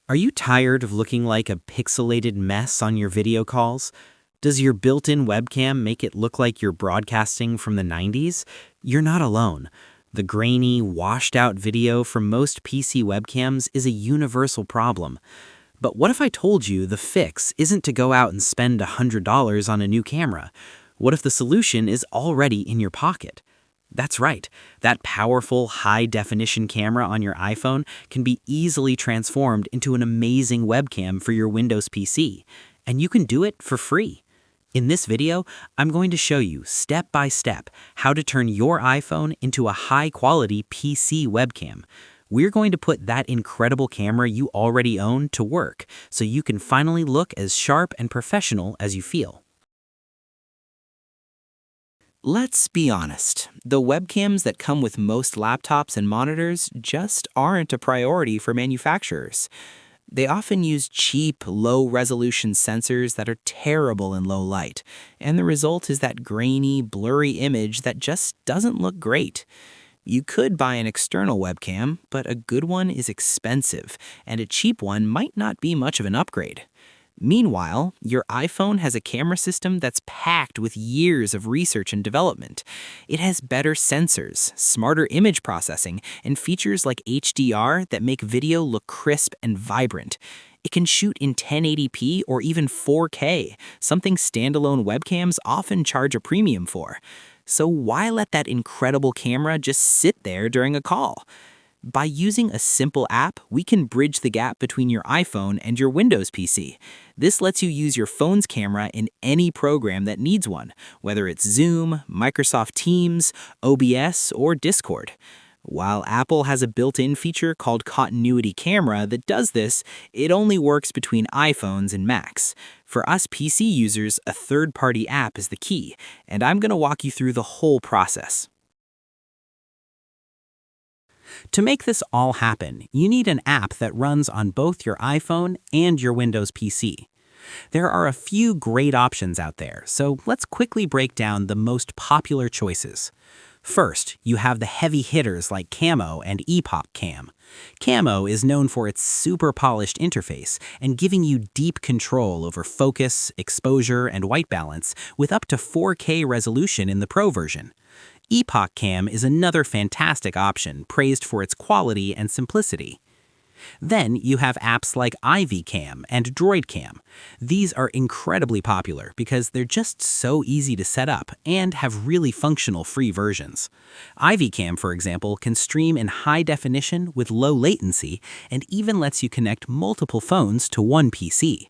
Are you tired of looking like a pixelated mess on your video calls? Does your built-in webcam make it look like you're broadcasting from the 90s? You're not alone. The grainy, washed-out video from most PC webcams is a universal problem. But what if I told you the fix isn't to go out and spend $100 on a new camera? What if the solution is already in your pocket? That's right. That powerful, high-definition camera on your iPhone can be easily transformed into an amazing webcam for your Windows PC. And you can do it for free. In this video, I'm going to show you step by step how to turn your iPhone into a high-quality PC webcam. We're going to put that incredible camera you already own to work so you can finally look as sharp and professional as you feel. Let's be honest, the webcams that come with most laptops and monitors just aren't a priority for manufacturers. They often use cheap, low-resolution sensors that are terrible in low light, and the result is that grainy, blurry image that just doesn't look great. You could buy an external webcam, but a good one is expensive, and a cheap one might not be much of an upgrade. Meanwhile, your iPhone has a camera system that's packed with years of research and development. It has better sensors, smarter image processing, and features like HDR that make video look crisp and vibrant. It can shoot in 1080p or even 4K, something standalone webcams often charge a premium for. So why let that incredible camera just sit there during a call? By using a simple app, we can bridge the gap between your iPhone and your Windows PC. This lets you use your phone's camera in any program that needs one, whether it's Zoom, Microsoft Teams, OBS, or Discord. While Apple has a built-in feature called Continuity Camera that does this, it only works between iPhones and Macs. For us PC users, a third-party app is the key, and I'm going to walk you through the whole process. To make this all happen, you need an app that runs on both your iPhone and your Windows PC. There are a few great options out there, so let's quickly break down the most popular choices. First, you have the heavy hitters like Camo and EpocCam. Camo is known for its super polished interface and giving you deep control over focus, exposure, and white balance with up to 4K resolution in the Pro version. EpocCam is another fantastic option, praised for its quality and simplicity. Then you have apps like iVCam and DroidCam. These are incredibly popular because they're just so easy to set up and have really functional free versions. iVCam, for example, can stream in high definition with low latency and even lets you connect multiple phones to one PC.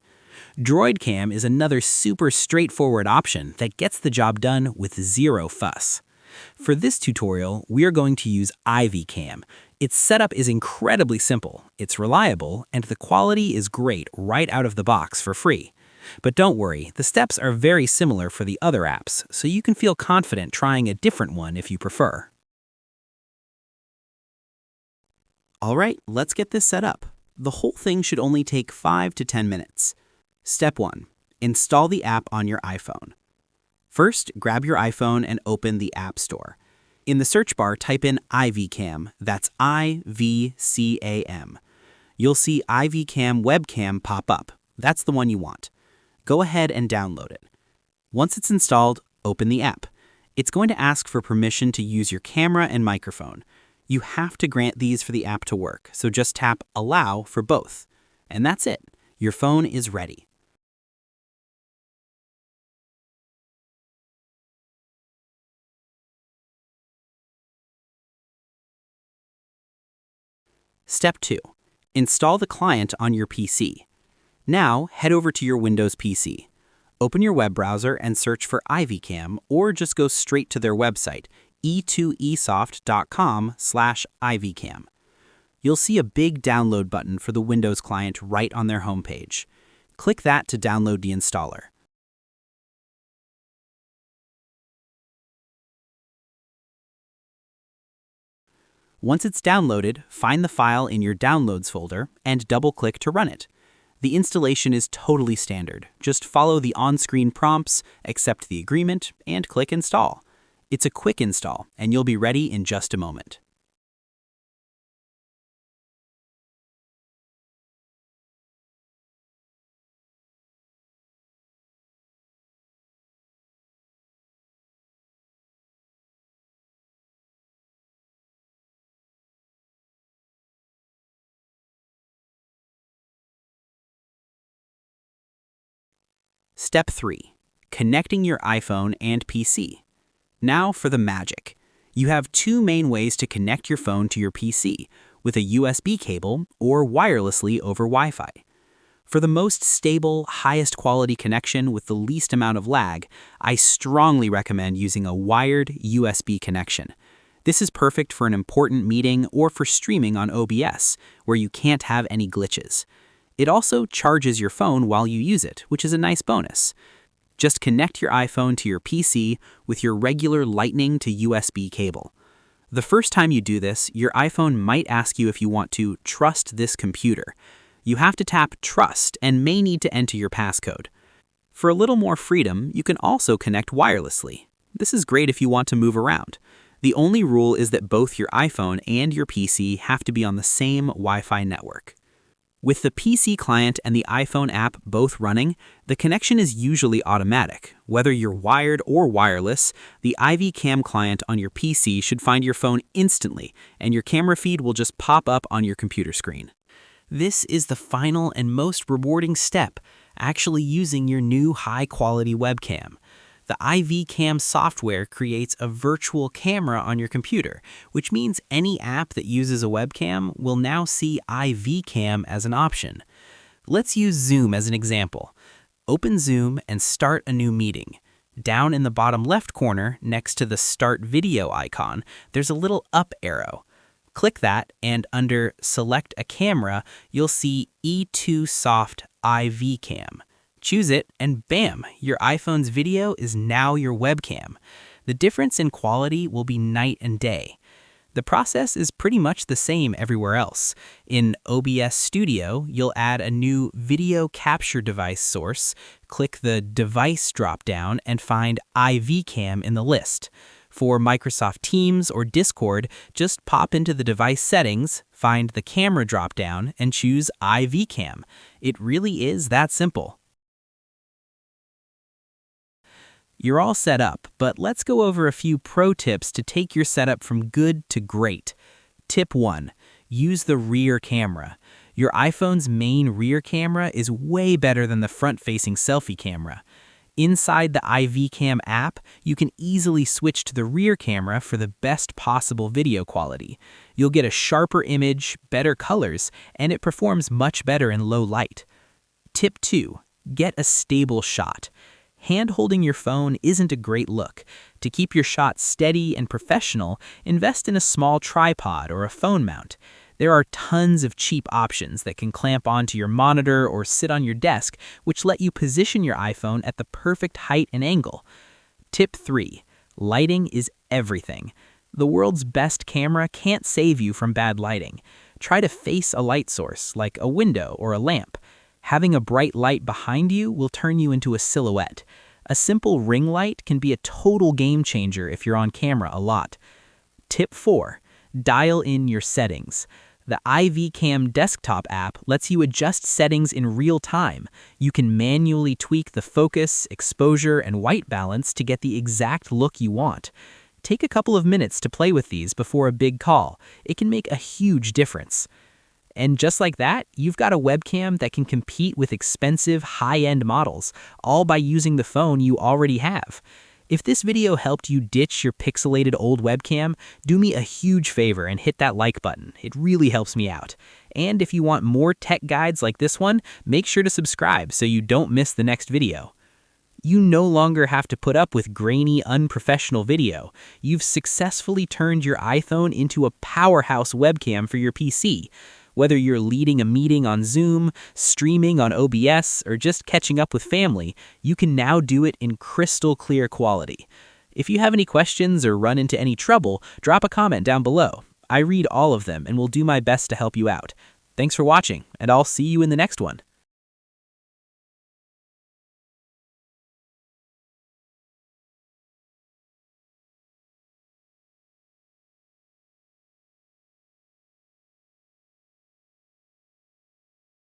DroidCam is another super straightforward option that gets the job done with zero fuss. For this tutorial, we are going to use iVCam. Its setup is incredibly simple, it's reliable, and the quality is great right out of the box for free. But don't worry, the steps are very similar for the other apps, so you can feel confident trying a different one if you prefer. Alright, let's get this set up. The whole thing should only take 5 to 10 minutes. Step 1. Install the app on your iPhone. First, grab your iPhone and open the App Store. In the search bar, type in iVCam, that's iVCam. You'll see iVCam Webcam pop up. That's the one you want. Go ahead and download it. Once it's installed, open the app. It's going to ask for permission to use your camera and microphone. You have to grant these for the app to work, so just tap Allow for both. And that's it. Your phone is ready. Step 2. Install the client on your PC. Now, head over to your Windows PC. Open your web browser and search for iVCam, or just go straight to their website, e2esoft.com/iVCam. You'll see a big download button for the Windows client right on their homepage. Click that to download the installer. Once it's downloaded, find the file in your Downloads folder and double-click to run it. The installation is totally standard. Just follow the on-screen prompts, accept the agreement, and click Install. It's a quick install, and you'll be ready in just a moment. Step 3. Connecting your iPhone and PC. Now for the magic. You have two main ways to connect your phone to your PC, with a USB cable or wirelessly over Wi-Fi. For the most stable, highest quality connection with the least amount of lag, I strongly recommend using a wired USB connection. This is perfect for an important meeting or for streaming on OBS, where you can't have any glitches. It also charges your phone while you use it, which is a nice bonus. Just connect your iPhone to your PC with your regular Lightning to USB cable. The first time you do this, your iPhone might ask you if you want to trust this computer. You have to tap Trust and may need to enter your passcode. For a little more freedom, you can also connect wirelessly. This is great if you want to move around. The only rule is that both your iPhone and your PC have to be on the same Wi-Fi network. With the PC client and the iPhone app both running, the connection is usually automatic. Whether you're wired or wireless, the iVCam client on your PC should find your phone instantly, and your camera feed will just pop up on your computer screen. This is the final and most rewarding step, actually using your new high-quality webcam. The iVCam software creates a virtual camera on your computer, which means any app that uses a webcam will now see iVCam as an option. Let's use Zoom as an example. Open Zoom and start a new meeting. Down in the bottom left corner, next to the Start Video icon, there's a little up arrow. Click that, and under Select a Camera, you'll see E2 Soft iVCam. Choose it, and bam, your iPhone's video is now your webcam. The difference in quality will be night and day. The process is pretty much the same everywhere else. In OBS Studio, you'll add a new video capture device source, click the Device drop-down, and find iVCam in the list. For Microsoft Teams or Discord, just pop into the device settings, find the camera drop-down, and choose iVCam. It really is that simple. You're all set up, but let's go over a few pro tips to take your setup from good to great. Tip 1. Use the rear camera. Your iPhone's main rear camera is way better than the front-facing selfie camera. Inside the iVCam app, you can easily switch to the rear camera for the best possible video quality. You'll get a sharper image, better colors, and it performs much better in low light. Tip 2. Get a stable shot. Hand-holding your phone isn't a great look. To keep your shot steady and professional, invest in a small tripod or a phone mount. There are tons of cheap options that can clamp onto your monitor or sit on your desk, which let you position your iPhone at the perfect height and angle. Tip 3. Lighting is everything. The world's best camera can't save you from bad lighting. Try to face a light source, like a window or a lamp. Having a bright light behind you will turn you into a silhouette. A simple ring light can be a total game changer if you're on camera a lot. Tip 4. Dial in your settings. The iVCam desktop app lets you adjust settings in real time. You can manually tweak the focus, exposure, and white balance to get the exact look you want. Take a couple of minutes to play with these before a big call. It can make a huge difference. And just like that, you've got a webcam that can compete with expensive, high-end models, all by using the phone you already have. If this video helped you ditch your pixelated old webcam, do me a huge favor and hit that like button. It really helps me out. And if you want more tech guides like this one, make sure to subscribe so you don't miss the next video. You no longer have to put up with grainy, unprofessional video. You've successfully turned your iPhone into a powerhouse webcam for your PC. Whether you're leading a meeting on Zoom, streaming on OBS, or just catching up with family, you can now do it in crystal clear quality. If you have any questions or run into any trouble, drop a comment down below. I read all of them and will do my best to help you out. Thanks for watching, and I'll see you in the next one.